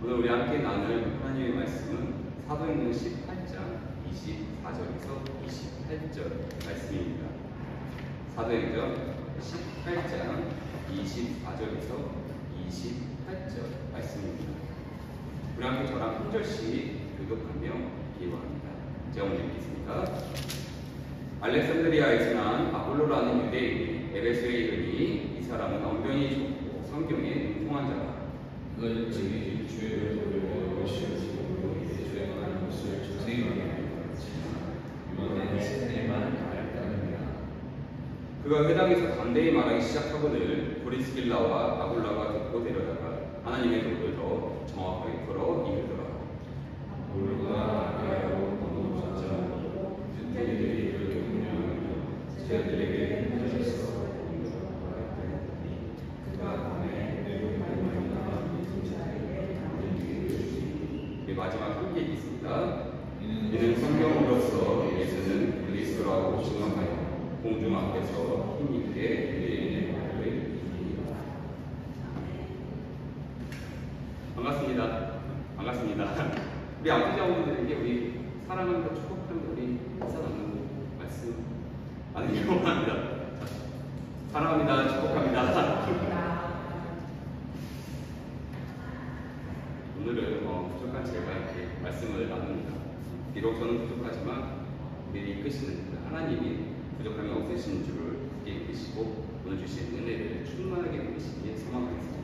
오늘 우리 함께 나눌 하나님의 말씀은 사도행전 18장 24절에서 28절 말씀입니다. 사도행전 18장 24절에서 28절 말씀입니다. 우리 함께 저랑 한 절씩 교독하며 기도합니다. 제가 먼저 읽겠습니다. 알렉산드리아에서 난 아볼로라는 유대인이 에베소에 이르니 이 사람은 언변이 좋고 성경에 능통한 자라. 그가 자기 죄를 보려 시험시고 예수의 말하는 것을 자세히 말하였지만 이번에 세상에만 알았다느니라. 그가 회당에서 담대히 말하기 시작하거늘 브리스길라와 아굴라가 듣고 데려다가 하나님의 도를 더 정확하게 풀어 이르더라. 아볼로가 아비아로 권고자고 그들이 그렇게 운명하며 제자들에게 힘들어서 마지막 함께 읽겠습니다. 이는 성경으로서 예수는 그리스도라고 증언하여 공중 앞에서 힘있게 유대인의 말을 이기리라. 반갑습니다. 반갑습니다. 우리 아버지분들에게 우리 사랑합니다, 축복합니다, 우리 인사 나누고 말씀 나누기로 합니다. 사랑합니다, 축복합니다. 오늘은 부족한 제가 이렇게 말씀을 나눕니다. 비록 저는 부족하지만 우리를 이끄시는 하나님이 부족함이 없으신 줄을 이끄시고 오늘 주신 은혜를 충만하게 누리시기에 소망하겠습니다.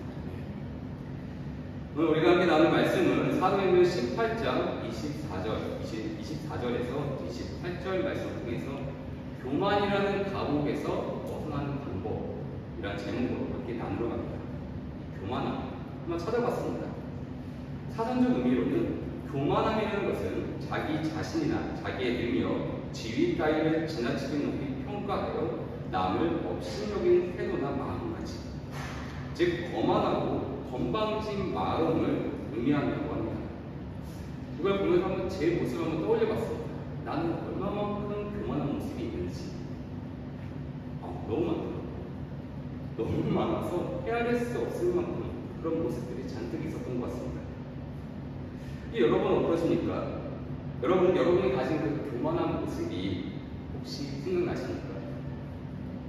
오늘 우리가 함께 나눈 말씀은 사도행전 18장 24절에서 28절 말씀을 통해서 교만이라는 감옥에서 벗어나는 방법이라는 제목으로 함께 나누러 갑니다. 교만함 한번 찾아봤습니다. 사전적 의미로는 교만함이라는 것은 자기 자신이나 자기의 능력, 지위 따위를 지나치게 높이 평가하여 남을 업신여기는 태도나 마음가짐, 즉 거만하고 건방진 마음을 의미한다고 합니다. 이걸 보면서 한번 제 모습을 한번 떠올려봤습니다. 나는 얼마만큼 교만한 모습이 있는지. 너무 많아서 헤아릴 수 없을 만큼 그런 모습들이 잔뜩 있었던 것 같습니다. 여러분 어떠십니까? 여러분이 가진 그 교만한 모습이 혹시 생각나십니까?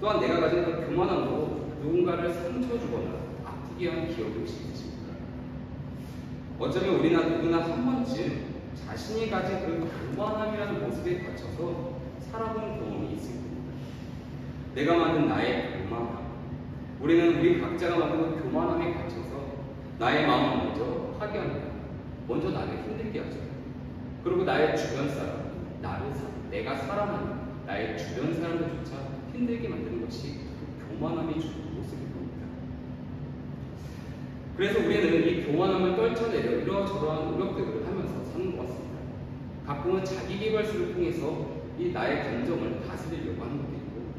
또한 내가 가진 그 교만함으로 누군가를 상처 주거나 아프게 한 기억이 혹시 있으십니까? 어쩌면 우리나 누구나 한 번쯤 자신이 가진 그 교만함이라는 모습에 갇혀서 살아본 경험이 있을 겁니다. 내가 만든 나의 교만함, 우리 각자가 만든 그 교만함에 갇혀서 나의 마음을 먼저 파괴합니다. 먼저 나를 힘들게 하죠. 그리고 나의 주변 사람, 내가 사랑하는 나의 주변 사람들조차 힘들게 만드는 것이 그 교만함이 주는 모습일 겁니다. 그래서 우리는 이 교만함을 떨쳐내려 이러저러한 노력들을 하면서 사는 것 같습니다. 가끔은 자기개발술을 통해서 이 나의 감정을 다스리려고 하는 것도 있고,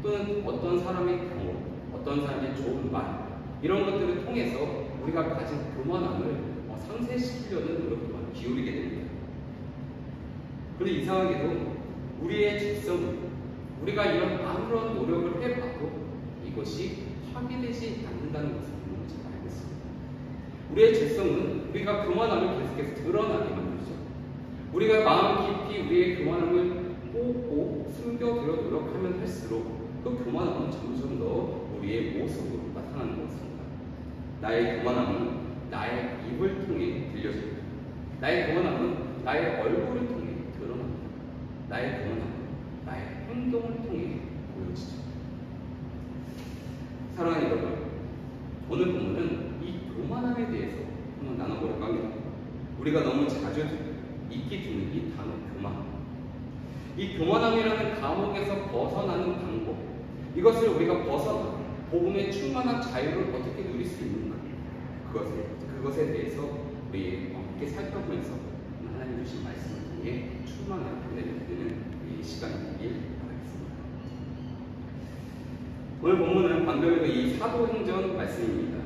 또는 어떤 사람의 경험, 어떤 사람의 좋은 말, 이런 것들을 통해서 우리가 가진 교만함을 상쇄시키려는 노력도 기울이게 됩니다. 그런데 이상하게도 우리의 죄성은 우리가 이런 아무런 노력을 해봐도 이것이 파괴되지 않는다는 것을 너무 잘 알고 있습니다. 우리의 죄성은 우리가 교만함을 계속해서 드러나게 만들죠. 우리가 마음 깊이 우리의 교만함을 꼭 숨겨두려 노력하면 할수록 그 교만함은 점점 더 우리의 모습으로 나타나는 것 같습니다. 나의 교만함은 나의 입을 통해 들려집니다. 나의 교만함은 나의 얼굴을 통해 드러납니다. 나의 교만함은 나의 행동을 통해 보여지죠. 사랑하는 여러분, 오늘 본문은 이 교만함에 대해서 한번 나눠보려고 합니다. 우리가 너무 자주 익히 듣는 이 단어 교만함. 이 교만함이라는 감옥에서 벗어나는 방법, 이것을 우리가 벗어나 복음의 충만한 자유를 어떻게 누릴 수 있는가, 그것에 대해서 우리 함께 살펴보면서 하나님 주신 말씀을 통해 충만한 은혜를 누리는 이 시간이 되길 바라겠습니다. 오늘 본문은 방금 이 사도행전 말씀입니다.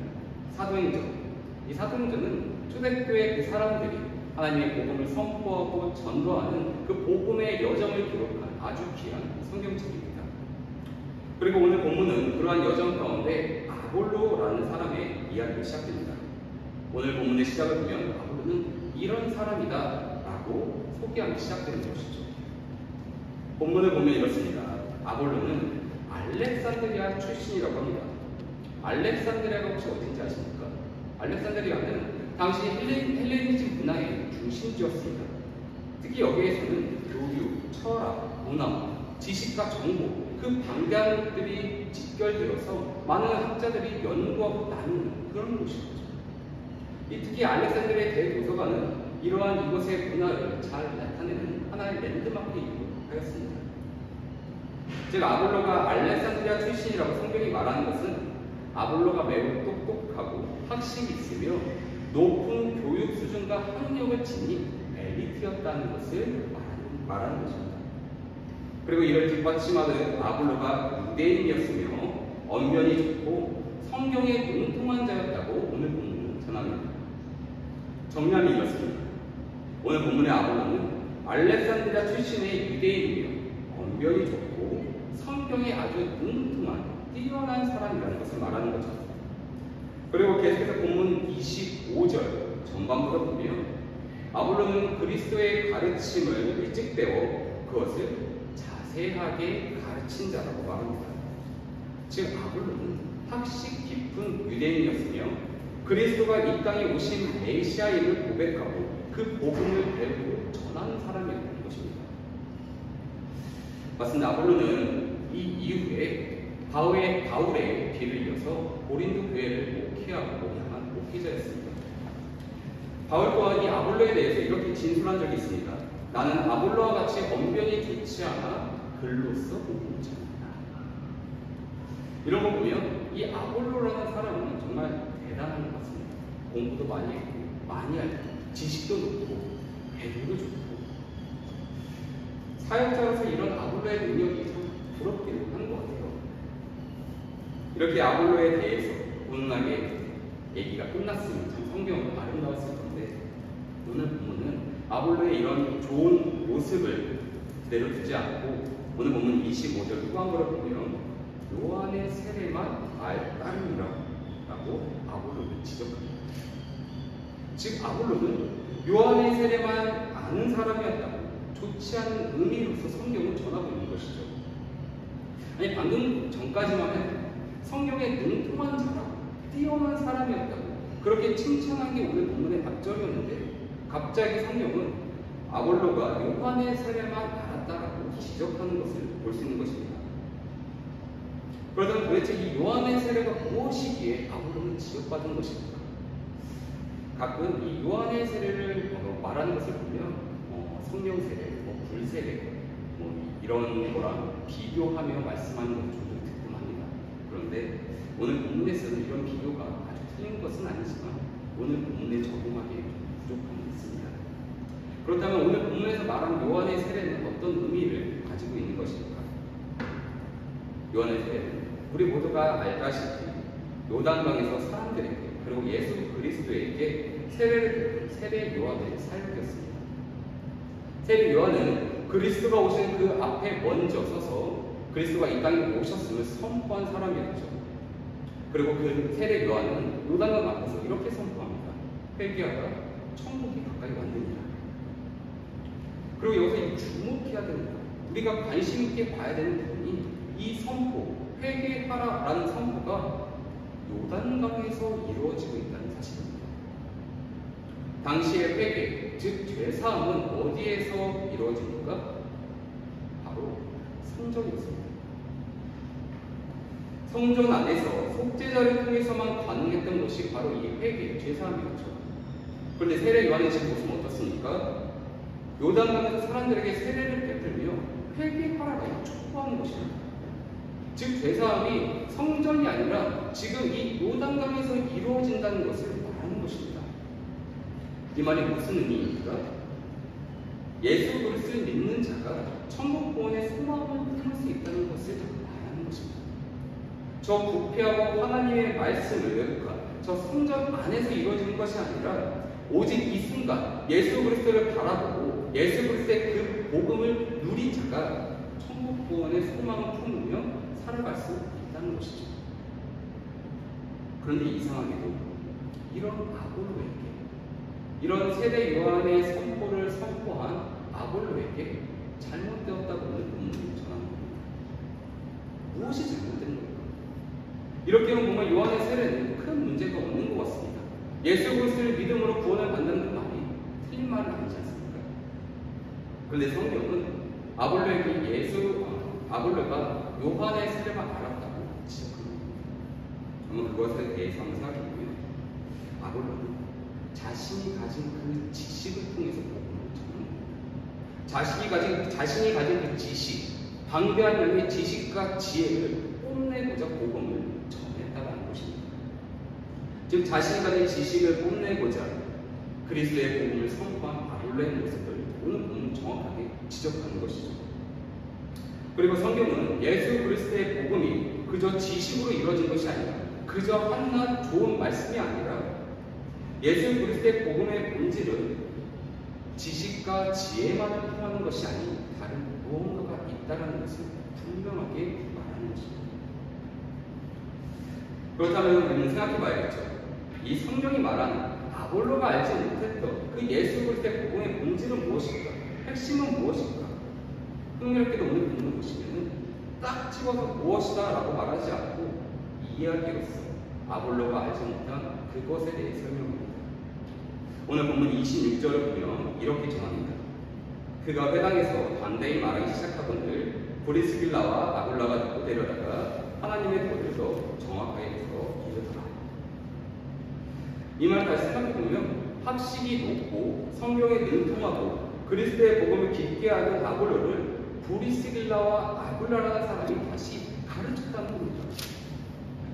이 사도행전은 초대교회 그 사람들이 하나님의 복음을 선포하고 전도하는 그 복음의 여정을 기록한 아주 귀한 성경책입니다. 그리고 오늘 본문은 그러한 여정 가운데 아볼로라는 사람의 이야기를 시작됩니다. 오늘 본문의 시작을 보면 아볼로는 이런 사람이다 라고 소개하기 시작되는 것이죠. 본문을 보면 이렇습니다. 아볼로는 알렉산드리아 출신이라고 합니다. 알렉산드리아가 혹시 어딘지 아십니까? 알렉산드리아는 당시 헬레니즘 문화의 중심지였습니다. 특히 여기에서는 교육, 철학, 문화, 지식과 정보, 그 방대한 것들이 직결되어서 많은 학자들이 연구하고 나누는 그런 곳이었죠. 특히 알렉산드리아의 대도서관은 이러한 이곳의 문화를 잘 나타내는 하나의 랜드마크이기도 하였습니다. 즉 아볼로가 알렉산드리아 출신이라고 성경이 말하는 것은 아볼로가 매우 똑똑하고 학식이 있으며 높은 교육 수준과 학력을 지닌 엘리트였다는 것을 말하는 것입니다. 그리고 이를 뒷받침하듯 아볼로가 유대인이었으며 언변이 좋고 성경에 능통한 자였다고 오늘 본문은 전합니다. 정리하면 이렇습니다. 오늘 본문의 아볼로는 알렉산드리아 출신의 유대인이며 언변이 좋고 성경에 아주 능통한 뛰어난 사람이라는 것을 말하는 거죠. 그리고 계속해서 본문 25절 전반부를 보면 아볼로는 그리스도의 가르침을 일찍 배워 그것을 자세하게 가르친 자라고 말합니다. 즉 아볼로는 학식 깊은 유대인이었으며 그리스도가 이 땅에 오신 메시아임을 고백하고 그 복음을 배우고 전하는 사람이었던 것입니다. 맞습니다. 아볼로는 이 이후에 바울의 뒤를 이어서 고린도 교회를 목회하고 향한 목회자였습니다. 바울 또한 이 아볼로에 대해서 이렇게 진술한 적이 있습니다. 나는 아볼로와 같이 언변이 좋지 않아 글로써 복음을 전한다. 이런 거 보면 이 아볼로라는 사람은 정말 대단한 것 같습니다. 공부도 많이 했고 많이 알고 지식도 높고 배움도 좋고 사역자로서 이런 아볼로의 능력이 참 부럽기도 한 것 같아요. 이렇게 아볼로에 대해서 오늘날에 얘기가 끝났으면 참 성경은 아름다웠을 건데 오늘 본문은 아볼로의 이런 좋은 모습을 그대로 두지 않고 오늘 본문 25절 후반부를 보면 요한의 세례만 따르니라고 아볼로를 지적합니다. 즉 아볼로는 요한의 세례만 아는 사람이었다고 좋지 않은 의미로서 성경을 전하고 있는 것이죠. 아니 방금 전까지만 해도 성경에 능통한 자라고 뛰어난 사람이었다고 그렇게 칭찬한 게 오늘 본문의 앞절이었는데 갑자기 성경은 아볼로가 요한의 세례만 알았다라고 지적하는 것을 볼 수 있는 것입니다. 그러면 도대체 이 요한의 세례가 무엇이기에 아볼로는 지적받은 것입니까? 가끔 이 요한의 세례를 말하는 것을 보면 성령 세례, 불세례 이런 거랑 비교하며 말씀하는 것을 종종 듣곤 합니다. 그런데 오늘 본문에서는 이런 비교가 아주 틀린 것은 아니지만 오늘 본문에 적용하기에 부족함이 있습니다. 그렇다면 오늘 본문에서 말한 요한의 세례는 어떤 의미를 가지고 있는 것입니까? 요한의 세례는 우리 모두가 알다시피 요단강에서 사람들에게 그리고 예수 그리스도에게 세례를 베푼 세례 요한의 사역이었습니다. 세례 요한은 그리스도가 오신 그 앞에 먼저 서서 그리스도가 이 땅에 오셨음을 선포한 사람이었죠. 그리고 그 세례 요한은 요단강 앞에서 이렇게 선포합니다. 회개하라, 천국이 가까이 왔느니라. 그리고 여기서 주목해야 되는 것, 우리가 관심 있게 봐야 되는 부분이 이 선포, 회개하라 라는 선포가 요단강에서 이루어지고 있다는 사실입니다. 당시의 회개, 즉 죄사함은 어디에서 이루어집니까? 바로 성전이었습니다. 성전 안에서 속죄자를 통해서만 가능했던 것이 바로 이 회개, 죄사함이었죠. 그런데 세례 요한의 지금 모습은 어떻습니까? 요단강에서 사람들에게 세례를 베풀며 회개하라고 촉구하는 것입니다. 즉 죄사함이 성전이 아니라 지금 이 요단강에서 이루어진다는 것을 말하는 것입니다. 이 말이 무슨 의미입니까? 예수 그리스도를 믿는 자가 천국 구원의 소망을 품을 수 있다는 것을 말하는 것입니다. 저 부패하고 하나님의 말씀을 저 성전 안에서 이루어지는 것이 아니라 오직 이 순간 예수 그리스도를 바라보고 예수 그리스도의 그 복음을 누린 자가 천국 구원의 소망을 품으며 살아갈 수 있다는 것이죠. 그런데 이상하게도 이런 아볼로에게 이런 세대 요한의 선포를 선포한 아볼로에게 잘못되었다고 오늘 본문이 전하는 겁니다. 무엇이 잘못된 걸까? 이렇게 보면 요한의 세례는 큰 문제가 없는 것 같습니다. 예수 그리스도를 믿음으로 구원을 받는 그 말이 틀린 말은 아니지 않습니까? 그런데 성경은 아볼로가 요한의 세례만 알았다고 지적합니다. 한번 그것에 대해서 한번 생각해보면 아볼로는 자신이 가진 그 지식을 통해서 복음을 전합니다. 자신이 가진 그 지식, 방대한 양의 지식과 지혜를 뽐내고자 복음을 전했다는 것입니다. 즉 자신이 가진 지식을 뽐내고자 그리스도의 복음을 선포한 아볼로의 모습을 오늘 본문 정확하게 지적하는 것이죠. 그리고 성경은 예수 그리스도의 복음이 그저 지식으로 이루어진 것이 아니라 그저 한낱 좋은 말씀이 아니라 예수 그리스도의 복음의 본질은 지식과 지혜만을 통하는 것이 아닌 다른 무언가가 있다는 것을 분명하게 말하는 것입니다. 그렇다면 우리는 생각해 봐야겠죠. 이 성경이 말하는 아볼로가 알지 못했던 그 예수 그리스도의 복음의 본질은 무엇일까? 핵심은 무엇일까? 흥미롭게도 오늘 본문 보시면은 딱 집어서 무엇이다 라고 말하지 않고 이야기로서 아볼로가 알지 못한 그것에 대해 설명합니다. 오늘 본문 26절을 보면 이렇게 전합니다. 그가 회당에서 담대히 말하기 시작하거늘 브리스길라와 아굴라가 듣고 데려다가 하나님의 도를 정확하게 해서 이르더라. 이 말 다시 생각해보면 학식이 높고 성경에 능통하고 그리스도의 복음을 깊게 아는 아볼로를 브리스길라와 아굴라라는 사람이 다시 가르쳤다는 겁니다.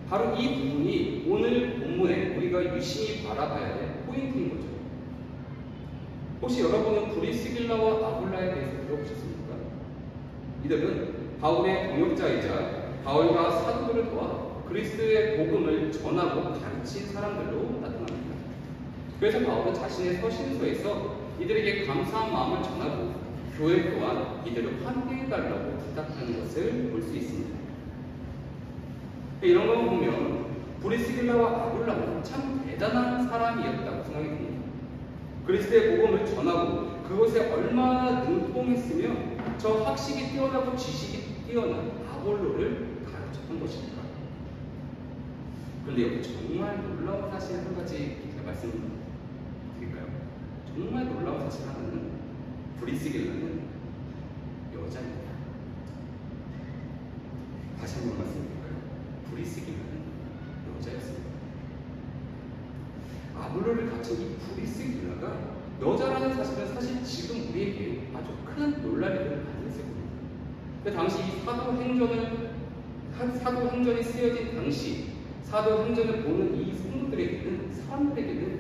바로 이 부분이 오늘 본문에 우리가 유심히 바라봐야 될 포인트인 거죠. 혹시 여러분은 브리스길라와 아굴라에 대해서 들어보셨습니까? 이들은 바울의 동역자이자 바울과 사도들을 도와 그리스도의 복음을 전하고 가르친 사람들로 나타납니다. 그래서 바울은 자신의 서신서에서 이들에게 감사한 마음을 전하고 교회 또한 이들을 환대해달라고 부탁하는 것을 볼 수 있습니다. 이런 걸 보면 브리스길라와 아굴라는 참 대단한 사람이었다고 생각이 듭니다. 그리스도의 복음을 전하고 그것에 얼마나 능통했으며 저 학식이 뛰어나고 지식이 뛰어난 아볼로를 가르쳤던 것입니까? 그런데 여기 정말 놀라운 사실 한 가지 말씀드릴까요? 정말 놀라운 사실 하나는 브리스길라는 여자입니다. 다시 한번 말씀드릴까요? 브리스길라는 여자였습니다. 아볼로를 갖춘 이 브리스길라가 여자라는 사실은 사실 지금 우리에게 아주 큰 논란을 가졌을 겁니다. 그 당시 이 사도행전이 쓰여진 당시 사도행전을 보는 이 성도들에게는 사람들에게는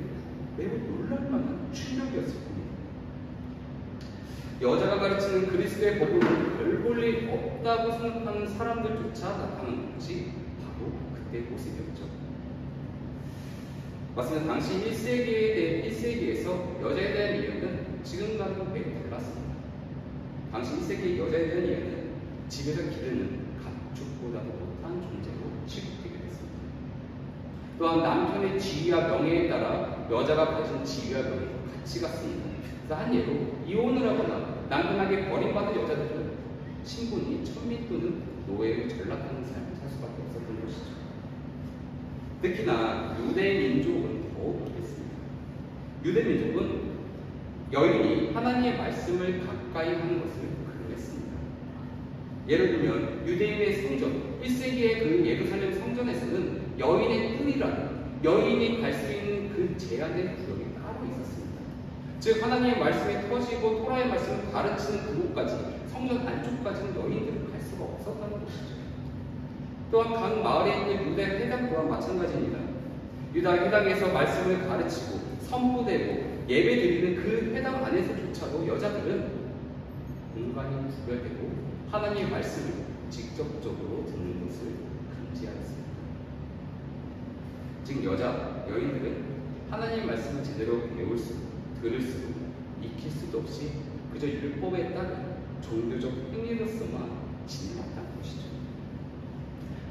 매우 놀랄만한 충격이었을 겁니다. 여자가 가르치는 그리스도의 복음은 별 볼 일 없다고 생각하는 사람들조차 나타난 것이 바로 그때 모습이었죠. 맞습니다. 당시 1세기에서 여자에 대한 이야기는 지금과는 매우 달랐습니다. 당시 1세기의 여자에 대한 이야기는 집에서 기르는 가축보다도 못한 존재로 취급되게 됐습니다. 또한 남편의 지위와 명예에 따라 여자가 가진 지위와 명예도 같이 갔습니다. 그래서 한 예로 이혼을 하거나 남편에게 버림받은 여자들은 신분이 천민 또는 노예로 전락하는 삶을 살 수밖에 없었던 것이죠. 특히나 유대 민족은 더욱 그랬습니다. 유대 민족은 여인이 하나님의 말씀을 가까이 하는 것을 금했습니다. 예를 들면 유대인의 성전, 1세기의 그 예루살렘 성전에서는 여인의 뜰이라는 여인이 갈 수 있는 그 제한의 구역이 따로 있었습니다. 즉 하나님의 말씀이 터지고 토라의 말씀을 가르치는 그곳까지 성전 안쪽까지는 여인들은 갈 수가 없었다는 것이죠. 또한 각 마을에 있는 유대 회당 또한 마찬가지입니다. 유다 회당에서 말씀을 가르치고 선포되고 예배드리는 그 회당 안에서조차도 여자들은 공간이 구별되고 하나님의 말씀을 직접적으로 듣는 것을 금지하였습니다. 즉 여인들은 하나님의 말씀을 제대로 배울 수도 들을 수도 익힐 수도 없이 그저 율법에 따른 종교적 행위로서만 지내왔다는 것이죠.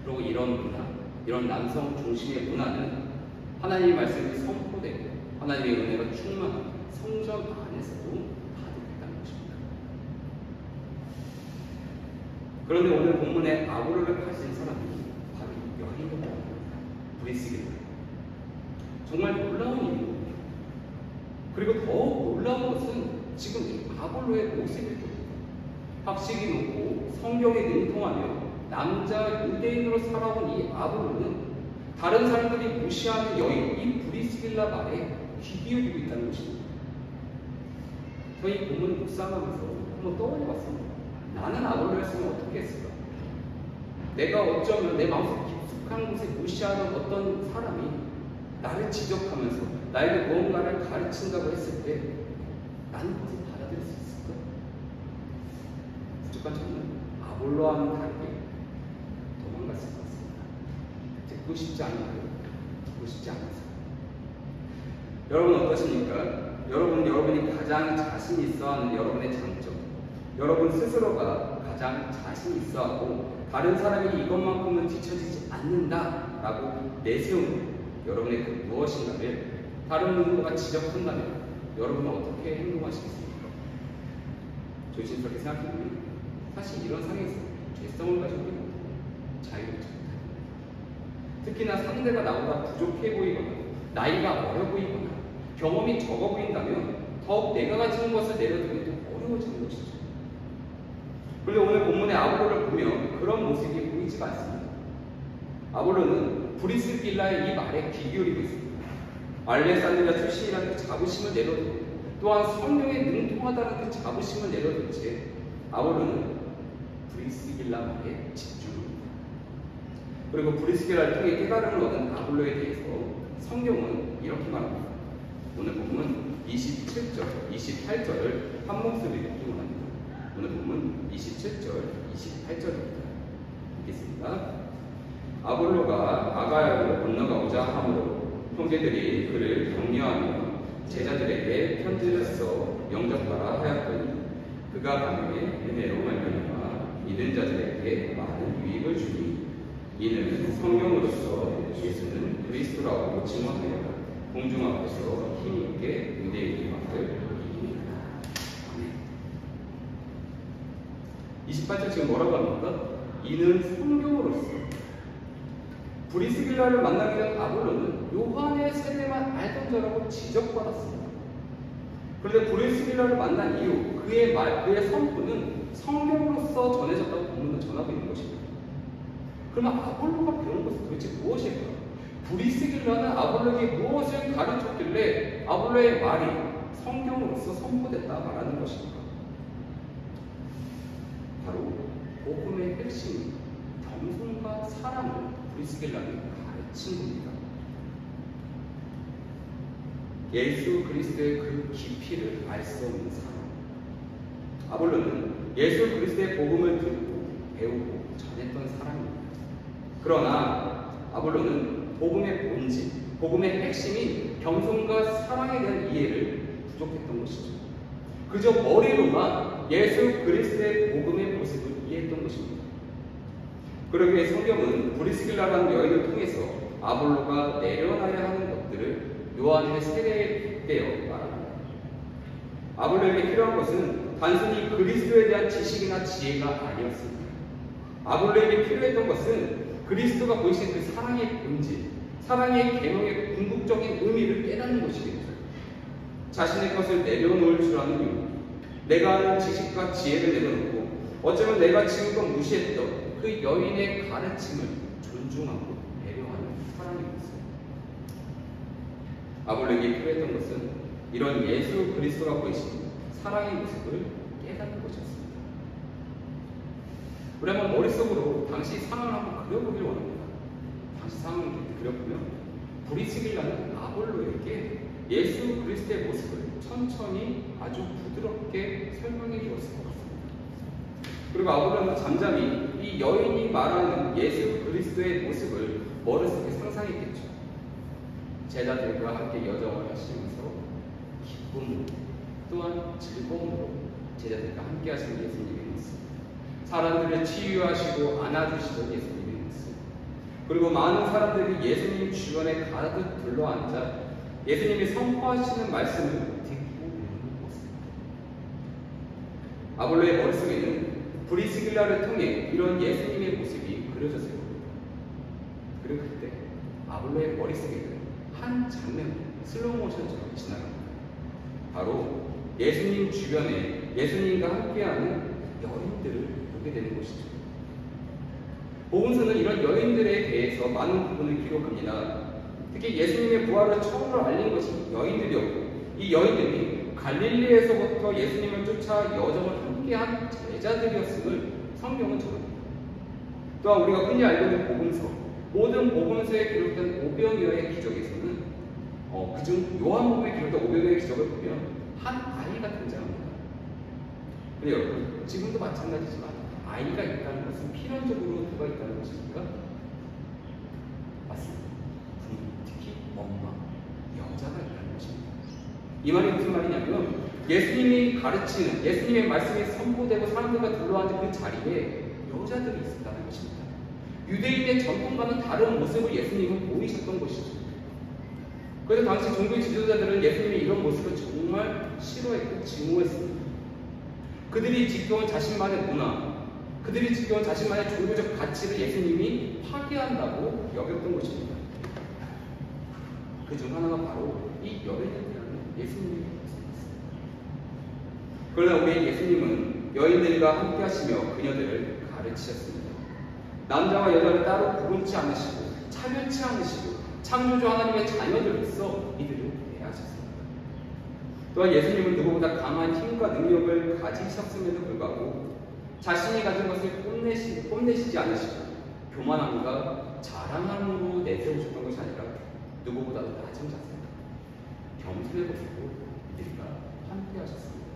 그리고 이런 문화, 이런 남성 중심의 문화는 하나님의 말씀이 선포되고 하나님의 은혜가 충만한 성전 안에서도 받으겠다는 것입니다. 그런데 오늘 본문에 아볼로를 가진 사람이 바로 여인이라고 합니다. 브리스길라. 정말 놀라운 일입니다. 그리고 더 놀라운 것은 지금 이 아볼로의 모습일 겁니다. 학식이 높고 성경에 능통하며 남자 유대인으로 살아온 이 아볼로는 다른 사람들이 무시하는 여인 이 브리스길라 말에 귀 기울이고 있다는 것입니다. 저희 본문을 묵상하면서 한번 떠올려봤습니다. 나는 아볼로였으면 어떻게 했을까? 내가 어쩌면 내 마음속 깊숙한 곳에 무시하는 어떤 사람이 나를 지적하면서 나에게 무언가를 가르친다고 했을 때 나는 그것을 받아들일 수 있을까? 부족한 저는 아볼로와는 다르게 도망갔을 것 같습니다. 듣고 싶지 않아요. 듣고 싶지 않아서. 여러분 어떠십니까? 여러분이 가장 자신 있어하는 여러분의 장점, 여러분 스스로가 가장 자신 있어하고 다른 사람이 이것만큼은 뒤처지지 않는다라고 내세우는 여러분의 그 무엇인가를 다른 누군가가 지적한다면 여러분은 어떻게 행동하시겠습니까? 조심스럽게 생각해보면 사실 이런 상황에서 죄성을 가지고 있는 자유롭지 못합니다. 특히나 상대가 나보다 부족해 보이거나 나이가 어려 보이거나 경험이 적어 보인다면 더욱 내가 가지는 것을 내려두기 더 어려워지는 것이죠. 그런데 오늘 본문의 아볼로를 보면 그런 모습이 보이지가 않습니다. 아볼로는 브리스길라의 이 말에 귀 기울이고 있습니다. 알렉산드리아 출신이라는 그 자부심을 내려두고 또한 성경에 능통하다는 그 자부심을 내려둔 채 아볼로는 브리스길라 말에 집중합니다. 그리고 브리스길라를 통해 깨달음을 얻은 아볼로에 대해서 성경은 이렇게 말합니다. 오늘 본문 27절, 28절을 한 목소리로 기록합니다. 오늘 본문 27절, 28절입니다. 읽겠습니다. 아볼로가 아가야로 건너가고자 하므로 형제들이 그를 격려하며 제자들에게 편지를 써 영접하라 하였더니 그가 가문의 은혜로 말미암아 믿은 자들에게 많은 유익을 주니 이는 성경으로서 예수는 그리스도라고 칭언하여 공중 앞에서 힘있게 유대인의 막을 이깁니다. 28절 지금 뭐라고 합니까? 이는 성경으로서. 브리스길라를 만나기 전 아볼로는 요한의 세례만 알던 자라고 지적받았습니다. 그런데 브리스길라를 만난 이후 그의 그의 선포는 성경으로서 전해졌다고 본문은 전하고 있는 것입니다. 그러면 아볼로가 배운 것은 도대체 무엇일까? 브리스길라는 아볼로에게 무엇을 가르쳤길래 아볼로의 말이 성경으로서 선포됐다 말하는 것입니까? 바로 복음의 핵심인 겸손과 사랑을 브리스길라는 가르친 겁니다. 예수 그리스도의 그 깊이를 알 수 없는 사람. 아볼로는 예수 그리스도의 복음을 듣고 배우고 전했던 사람입니다. 그러나 아볼로는 복음의 본질, 복음의 핵심인 겸손과 사랑에 대한 이해를 부족했던 것이죠. 그저 머리로만 예수 그리스도의 복음의 모습을 이해했던 것입니다. 그러기에 성경은 브리스길라라는 여인을 통해서 아볼로가 내려놔야 하는 것들을 요한의 세례에 빗대어 말합니다. 아볼로에게 필요한 것은 단순히 그리스도에 대한 지식이나 지혜가 아니었습니다. 아볼로에게 필요했던 것은 그리스도가 보이신 그 사랑의 본질, 사랑의 계명의 궁극적인 의미를 깨닫는 것이겠죠. 자신의 것을 내려놓을 줄 아는 용기, 내가 아는 지식과 지혜를 내려놓고 어쩌면 내가 지금껏 무시했던 그 여인의 가르침을 존중하고 배려하는 사랑의 모습. 아볼로에게 필요했던 것은 이런 예수 그리스도가 보이신 사랑의 모습을 깨닫는 것이었습니다. 우리 한번 머릿속으로 당시 상황을 한번 그려보길 원합니다. 당시 상황을 그려보면 브리스길라는 아볼로에게 예수 그리스도의 모습을 천천히 아주 부드럽게 설명해 주었을 것 같습니다. 그리고 아볼로는 잠잠히 이 여인이 말하는 예수 그리스도의 모습을 머릿속에 상상했겠죠. 제자들과 함께 여정을 하시면서 기쁨으로 또한 즐거움으로 제자들과 함께 하시는 예수님의 모습, 사람들을 치유하시고 안아주시던 예수님의 모습, 그리고 많은 사람들이 예수님 주변에 가득 둘러앉아 예수님이 선포하시는 말씀을 듣고 있는 모습입니다. 아볼로의 머릿속에는 브리스길라를 통해 이런 예수님의 모습이 그려졌을 겁니다. 그리고 그때 아볼로의 머릿속에는 한 장면이 슬로우모션처럼 지나갑니다. 바로 예수님 주변에 예수님과 함께하는 여인들을 보게 되는 것이죠. 복음서는 이런 여인들에 대해서 많은 부분을 기록합니다. 특히 예수님의 부활을 처음으로 알린 것이 여인들이었고, 이 여인들이 갈릴리에서부터 예수님을 쫓아 여정을 함께한 제자들이었음을 성경은 전합니다. 또한 우리가 흔히 알고 있는 복음서, 모든 복음서에 기록된 오병이어의 기적에서는 그중 요한복음에 기록된 오병이어의 기적을 보면 한 아이가 등장합니다. 근데 여러분, 지금도 마찬가지지만 아이가 있다는 것은 필연적으로 누가 있다는 것입니까? 맞습니다. 부모, 특히 엄마, 여자가 있다는 것입니다. 이 말이 무슨 말이냐면 예수님이 가르치는, 예수님의 말씀이 선포되고 사람들과 둘러앉은 그 자리에 여자들이 있었다는 것입니다. 유대인의 전통과는 다른 모습을 예수님은 보이셨던 것이죠. 그래서 당시 종교 지도자들은 예수님의 이런 모습을 정말 싫어했고 증오했습니다. 그들이 지켜온 자신만의 문화, 그들이 지켜온 자신만의 종교적 가치를 예수님이 파괴한다고 여겼던 것입니다. 그 중 하나가 바로 이 여인들이라는 예수님의 모습이었습니다. 그러나 우리 예수님은 여인들과 함께 하시며 그녀들을 가르치셨습니다. 남자와 여자를 따로 구분치 않으시고 차별치 않으시고 창조주 하나님의 자녀들로서 이들을 대하셨습니다. 또한 예수님은 누구보다 강한 힘과 능력을 가지셨음에도 불구하고 자신이 가진 것을 뽐내시지 않으시고 교만함과 자랑함으로 내세우셨던 것이 아니라 누구보다도 낮은 자세, 겸손의 모습으로 이들과 함께 하셨습니다.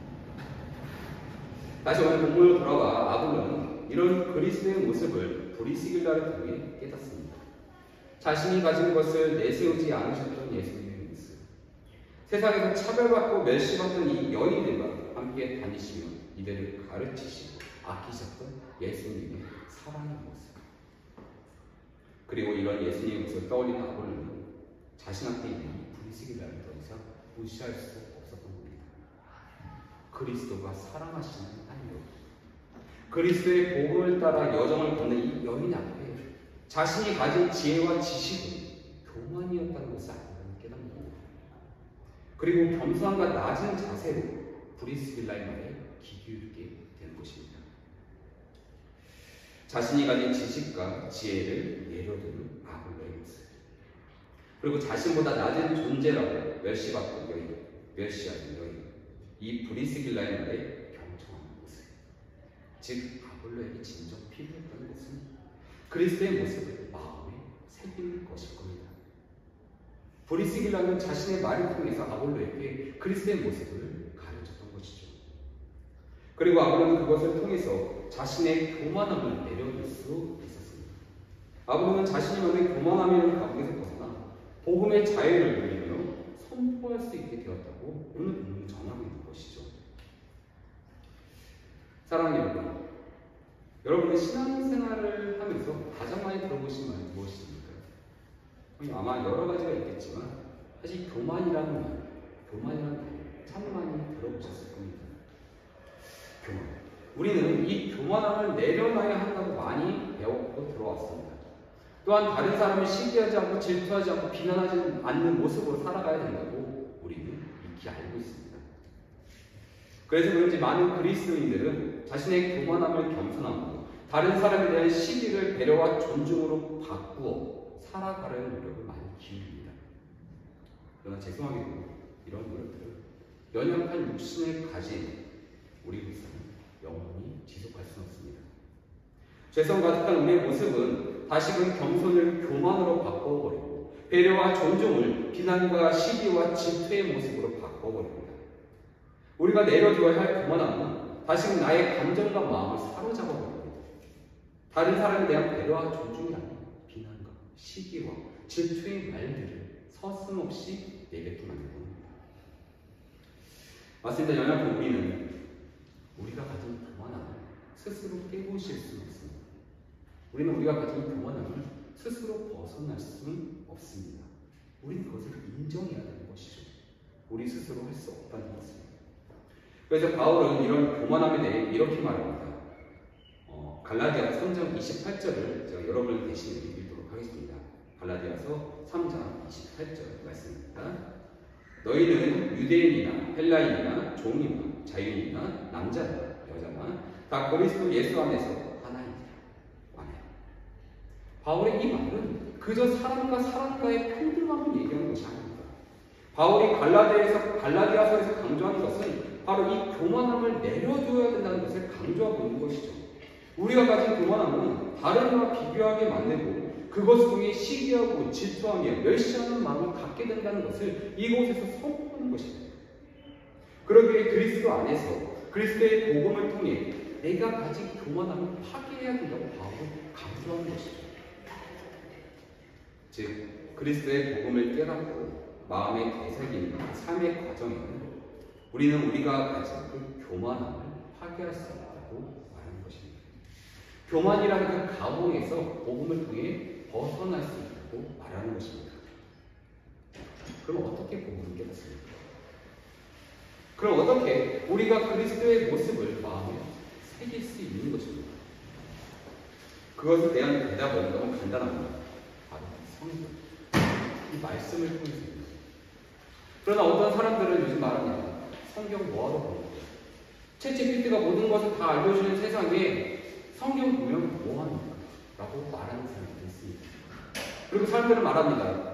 다시 오늘 본문으로 돌아와 아볼로는 이런 그리스도의 모습을 브리스길라를 통해 깨닫습니다. 자신이 가진 것을 내세우지 않으셨던 예수님의 모습, 세상에서 차별받고 멸시받던 이 여인들과 함께 다니시며 이들을 가르치시고 아끼셨던 예수님의 사랑의 모습, 그리고 이런 예수님의 모습을 떠올리는 아볼로는 자신 앞에 있는 브리스길라를 더 이상 무시할 수 없었던 겁니다. 그리스도가 사랑하시는 한 여인, 그리스도의 복음을 따라 여정을 걷는 이 여인 앞에 자신이 가진 지혜와 지식은 교만이었다는 것을 깨닫고, 그리고 겸손함과 낮은 자세로 브리스길라의 말에 귀 기울이게 되는 것입니다. 자신이 가진 지식과 지혜를 내려두는 아볼로의 모습, 그리고 자신보다 낮은 존재라고 멸시받던 여인, 멸시하는 여인, 이 브리스길라의 말에 경청하는 모습, 즉 아볼로에게 진정 필요했던 것은 그리스도의 모습을 마음에 새길 것일 겁니다. 브리스길라는 자신의 말을 통해서 아볼로에게 그리스도의 모습을 가르쳤던 것이죠. 그리고 아볼로는 그것을 통해서 자신의 교만함을 내려놓을 수 있었습니다. 아볼로는 자신이 만든 교만함이라는 감옥에서 벗어나 복음의 자유를 누리며 선포할 수 있게 되었다고 오늘 본문이 전하고 있는 것이죠. 사랑하는 여러분, 여러분의 신앙생활을 하면서 가장 많이 들어보신 말이 무엇입니까? 아마 여러 가지가 있겠지만 사실 교만이라는 말, 참 많이 들어보셨을 겁니다. 교만. 우리는 이 교만함을 내려놔야 한다고 많이 배웠고 들어왔습니다. 또한 다른 사람을 시기하지 않고 질투하지 않고 비난하지 않는 모습으로 살아가야 된다고 우리는 익히 알고 있습니다. 그래서 그런지 많은 그리스도인들은 자신의 교만함을 겸손함으로 다른 사람에 대한 시기를 배려와 존중으로 바꾸어 살아가려는 노력을 많이 기울입니다. 그러나 죄송하게도 이런 노력들은 연약한 육신을 가진 우리 그리스도는 영원히 지속할 수는 없습니다. 죄성 가득한 우리의 모습은 다시금 겸손을 교만으로 바꿔버리고 배려와 존중을 비난과 시기와 질투의 모습으로 바꿔버립니다. 우리가 내려두어야 할 교만함은 다시금 나의 감정과 마음을 사로잡아버립니다. 다른 사람에 대한 배려와 존중이 아닌 비난과 시기와 질투의 말들을 서슴없이 내뱉게 만드는 겁니다. 맞습니다. 연약한 우리는 우리가 가진 교만함을 스스로 깨부실 수는 없습니다. 우리는 우리가 가진 교만함을 스스로 벗어날 수는 없습니다. 우리는 그것을 인정해야 됩니다. 것이죠. 우리 스스로 할 수 없다는 것입니다. 그래서 바울은 이런 교만함에 대해 이렇게 말합니다. 갈라디아서 3장 28절을 제가 여러분을 대신 읽도록 하겠습니다. 갈라디아서 3장 28절 말씀입니다. 너희는 유대인이나 헬라인이나 종이나 자유인이나 남자나 여자나 다 그리스도 예수 안에서 하나이니라. 아멘. 바울의 이 말은 그저 사람과 사람과의 평등함을 얘기하는 것이 아닙니다. 바울이 갈라디아서에서 강조하는 것은 바로 이 교만함을 내려둬야 된다는 것을 강조하고 있는 것이죠. 우리가 가진 교만함은 다른 이와 비교하게 만들고 그것을 통해 시기하고 질투하며 멸시하는 마음을 갖게 된다는 것을 이곳에서 선포하는 것입니다. 그러기에 그리스도 안에서 그리스도의 복음을 통해 내가 가진 교만함을 파괴해야 된다고 바울은 강조하는 것이죠. 즉 그리스도의 복음을 깨닫고 마음에 되새기는 삶의 과정에는 우리는 우리가 가진 그 교만함을 파괴할 수 있다고 말하는 것입니다. 교만이라는 그 감옥에서 복음을 통해 벗어날 수 있다고 말하는 것입니다. 그럼 어떻게 복음을 깨닫습니까? 그럼 어떻게 우리가 그리스도의 모습을 마음에 새길 수 있는 것입니까? 그것에 대한 대답은 너무 간단합니다. 바로 성경, 이 말씀을 통해서입니다. 그러나 어떤 사람들은 요즘 말합니다. 성경 뭐하러 보는 거야? 챗GPT가 모든 것을 다 알려주는 세상에 성경 보면 뭐합니까? 라고 말하는 사람들이 있습니다. 그리고 사람들은 말합니다.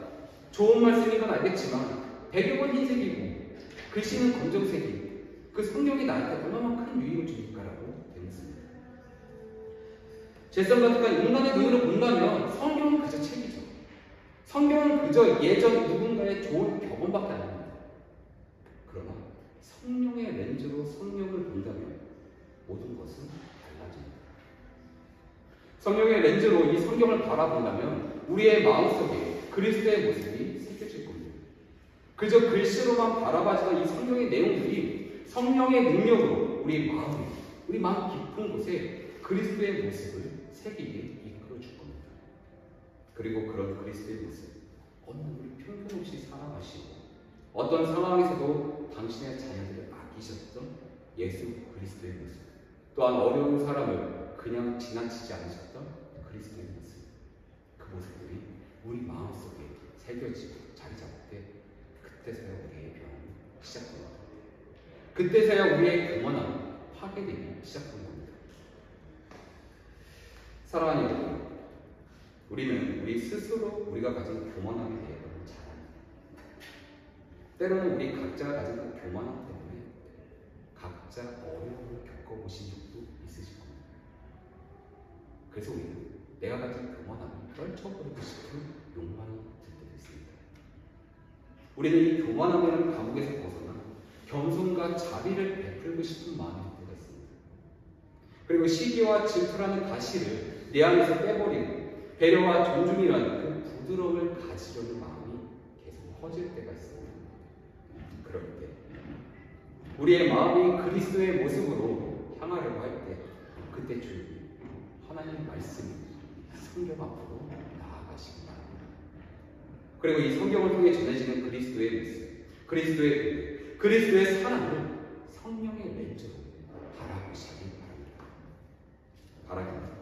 좋은 말씀인 건 알겠지만 배경은 흰색이고 글씨는 검정색이고 그 성경이 나한테 얼마나 큰 유익을 주니까 라고 되묻습니다. 제성 같은 인간의 눈으로 본다면 성경은 그저 책이죠. 성경은 그저 예전 누군가의 좋은 경험밖에 안 합니다. 그러나 성령의 렌즈로 성경을 본다면 모든 것은 달라집니다. 성령의 렌즈로 이 성경을 바라본다면 우리의 마음속에 그리스도의 모습이 새겨질 겁니다. 그저 글씨로만 바라봐지던 이 성경의 내용들이 성령의 능력으로 우리 마음 깊은 곳에 그리스도의 모습을 새기게 이끌어줄 겁니다. 그리고 그런 그리스도의 모습, 어느 우리 평균없이 살아가시고 어떤 상황에서도 당신의 자녀들을 아끼셨던 예수 그리스도의 모습, 또한 어려운 사람을 그냥 지나치지 않으셨던 그리스도의 모습, 그 모습들이 우리 마음속에 새겨지고 자리 잡을 때 그때서야 우리의 변화는 시작됩니다. 그때서야 우리의 교만함이 파괴되기 시작하는 겁니다. 사랑하는 여러분, 우리는 우리 스스로 우리가 가진 교만함에 대해 너무 잘 압니다. 때로는 우리 각자가 가진 그 교만함 때문에 각자 어려움을 겪어보신 적도 있으실 겁니다. 그래서 우리는 내가 가진 교만함을 떨쳐버리고 싶은 욕망이 들 때도 있습니다. 우리는 이 교만함이라는 감옥에서 벗어나 겸손과 자비를 베풀고 싶은 마음이 들 때가 있습니다. 그리고 시기와 질투라는 가시를 내 안에서 빼버리고 배려와 존중이라는 그 부드러움을 가지려는 마음이 계속 커질 때가 있습니다. 그럴 때 우리의 마음이 그리스도의 모습으로 향하려고 할 때 그때 주님이 하나님의 말씀이 성경 앞으로 나아가시기 바랍니다. 그리고 이 성경을 통해 전해지는 그리스도의 모습, 그리스도의 사랑을 성령의 렌즈로 바라보시기 바랍니다.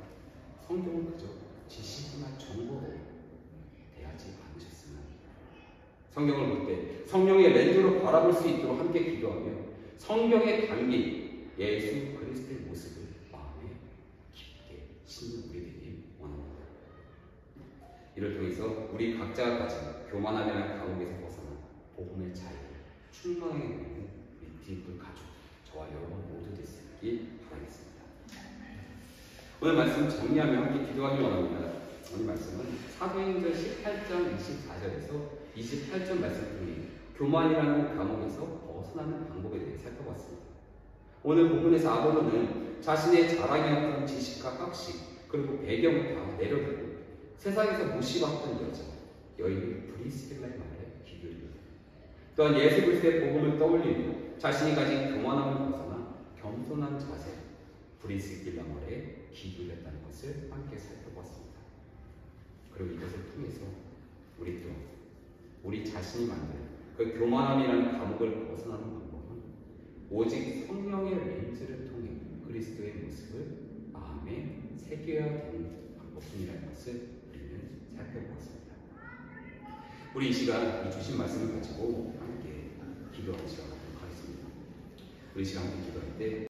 성경은 그저 지식이나 정보로 대하지 않으셨으면 합니다. 성경을 볼 때 성령의 렌즈로 바라볼 수 있도록 함께 기도하며 성경에 담긴 예수 그리스도의 모습을 마음에 깊게 심는 우리 되기 원합니다. 이를 통해서 우리 각자가 가진 교만함이라는 감옥에서 벗어나 복음의 자유, 충만하게 누리는 우리 디디풀 가족, 저와 여러분 모두 됐기 바라겠습니다. 오늘 말씀 정리하며 함께 기도하기 원합니다. 오늘 말씀은 사도행전 18장 24절에서 28절 말씀 중에 교만이라는 감옥에서 벗어나는 방법에 대해 살펴봤습니다. 오늘 본문에서 아볼로는 자신의 자랑이었던 지식과 학식 그리고 배경을 다 내려두고 세상에서 무시받던 여인 브리스길라의 말에 기울입니다. 또한 예수 그리스도의 복음을 떠올리며 자신이 가진 교만함을 벗어나 겸손한 자세 브리스길라 말에 기울였다는 것을 함께 살펴봤습니다. 그리고 이것을 통해서 우리 또 우리 자신이 만든 그 교만함이라는 감옥을 벗어나는 방법은 오직 성령의 렌즈를 통해 그리스도의 모습을 마음에 새겨야 되는 방법뿐이라는 것을 우리는 살펴보았습니다. 우리 이 시간 이 주신 말씀을 가지고 함께 기도하시도록 하겠습니다. 우리 시간 함께 기도할 때